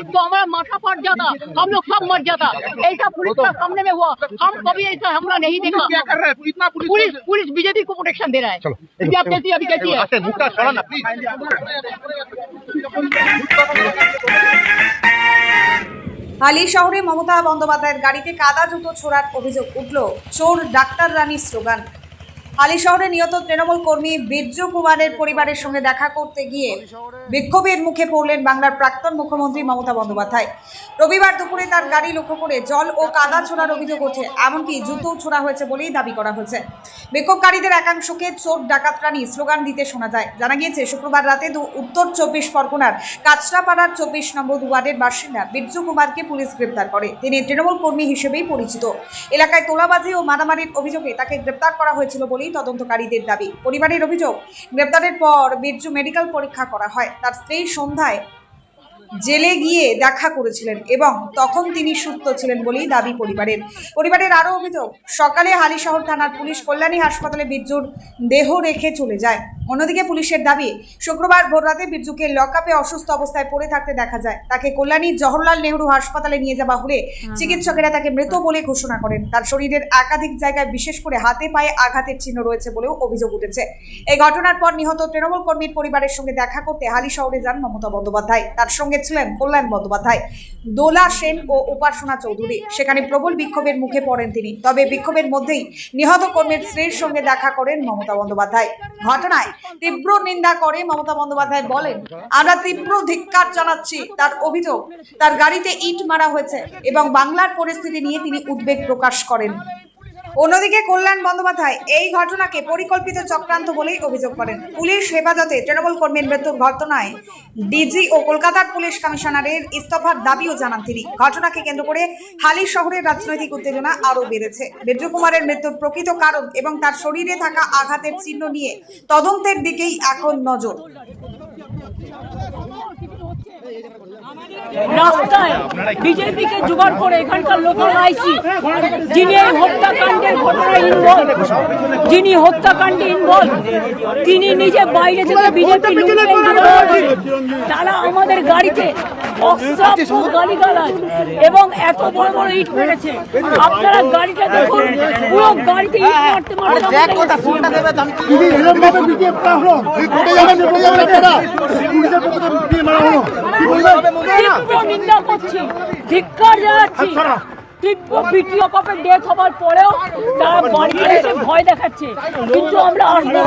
तो हमारा माथा फट जाता, हम लोग सब मर जाता। ऐसा पुलिस का सामने में हुआ, हम कभी ऐसा हमला नहीं देखा। क्या कर रहा है? इतना पुलिस बीजेपी को प्रोटेक्शन दे रहा है। आप कैसी अभी कैसी है? হালি শহরে মমতা বন্দ্যোপাধ্যায়ের গাড়িতে কাদা জুতো ছোড়ার অভিযোগ উঠল। চোর ডাক্তার রানীর স্লোগান। হালি শহরে নিহত তৃণমূল কর্মী বীর্যু কুমারের পরিবারের সঙ্গে দেখা করতে গিয়ে বিক্ষোভের মুখে পড়লেন বাংলার প্রাক্তন মুখ্যমন্ত্রী মমতা বন্দ্যোপাধ্যায়। রবিবার দুপুরে তার গাড়ি লক্ষ্য করে জল ও কাদা ছোড়ার অভিযোগ ওঠে, এমনকি জুতো ছোড়া হয়েছে বলেই দাবি করা হয়েছে। বিক্ষোভকারীদের একাংশকে চোর ডাকাত রানী স্লোগান দিতে শোনা যায়। জানা গিয়েছে শুক্রবার রাতে উত্তর 24 পরগনার কাঁচরাপাড়ার 24 নম্বর ওয়ার্ডের বাসিন্দা বীর্যু কুমারকে পুলিশ গ্রেপ্তার করে। তিনি তৃণমূল কর্মী হিসেবেই পরিচিত। এলাকায় তোলাবাজি ও মারামারির অভিযোগে তাকে গ্রেপ্তার করা হয়েছিল বলেই তদন্তকারীদের দাবি। পরিবারের অভিযোগ, গ্রেপ্তারের পর বীর্যু মেডিকেল পরীক্ষা করা হয়। তার স্ত্রী সন্ধ্যায় জেলে গিয়ে দেখা করেছিলেন এবং তখন তিনি সুস্থ ছিলেন বলেই দাবি পরিবারের আরও অভিযোগ, সকালে হালিশহর থানার পুলিশ কল্যাণী হাসপাতালে বীর্যুর দেহ রেখে চলে যায়। অন্যদিকে পুলিশের দাবি, শুক্রবার ভোররাতে বীর্যুকে লকআপে অসুস্থ অবস্থায় পড়ে থাকতে দেখা যায়। তাকে কল্যাণীর জওহরলাল নেহরু হাসপাতালে নিয়ে যাওয়া হলে চিকিৎসকেরা তাকে মৃত বলে ঘোষণা করেন। তার শরীরের একাধিক জায়গায় বিশেষ করে হাতে পায়ে আঘাতের চিহ্ন রয়েছে বলেও অভিযোগ উঠেছে। এই ঘটনার পর নিহত তৃণমূল কর্মীর পরিবারের সঙ্গে দেখা করতে হালিশহরে যান মমতা বন্দ্যোপাধ্যায়। তার সঙ্গে ছিলেন কল্যাণ বন্দ্যোপাধ্যায়, দোলা সেন ও উপাসনা চৌধুরী। সেখানে প্রবল বিক্ষোভের মুখে পড়েন তিনি। তবে বিক্ষোভের মধ্যেই নিহত কর্মীর স্ত্রীর সঙ্গে দেখা করেন মমতা বন্দ্যোপাধ্যায়। ঘটনায় তীব্র নিন্দা করে মমতা বন্দ্যোপাধ্যায় বলেন, আমরা তীব্র ধিক্কার জানাচ্ছি। তার অভিযোগ, তার গাড়িতে ইট মারা হয়েছে এবং বাংলার পরিস্থিতি নিয়ে তিনি উদ্বেগ প্রকাশ করেন। অন্যদিকে কল্যাণ বন্দ্যোপাধ্যায় এই ঘটনাকে পরিকল্পিত চক্রান্ত বলেই অভিযোগ করেন। পুলিশ হেফাজতে তৃণমূল কর্মীর মৃত্যুর ঘটনায় ডিজি ও কলকাতার পুলিশ কমিশনারের ইস্তফার দাবিও জানান তিনি। ঘটনাকে কেন্দ্র করে হালি শহরের রাজনৈতিক উত্তেজনা আরও বেড়েছে। বীর্যু কুমারের মৃত্যুর প্রকৃত কারণ এবং তার শরীরে থাকা আঘাতের চিহ্ন নিয়ে তদন্তের দিকেই এখন নজর। রাস্তায় বিজেপিকে জোগাড় করে এখানকার লোকাল আইসি, যিনি এই হত্যাকাণ্ডের ঘটনায় ইনভলভ, যিনি হত্যাকাণ্ডে ইনভলভ, তিনি নিজে বাইরে থেকে বিজেপি তারা আমাদের গাড়িতে অশ্রাব্য গালিগালাজ এবং এত বড় বড় ইট মেরেছে। আপনারা গাড়িটা দেখুন, পুরো গাড়িতে ইট মারতে নিন্দা করছি, ধিক্কার জানাচ্ছি। তীব্র ভিডিও কপে ডেথ হবার পরেও তারা বাড়িতে এসে ভয় দেখাচ্ছে, কিন্তু আমরা আসবো।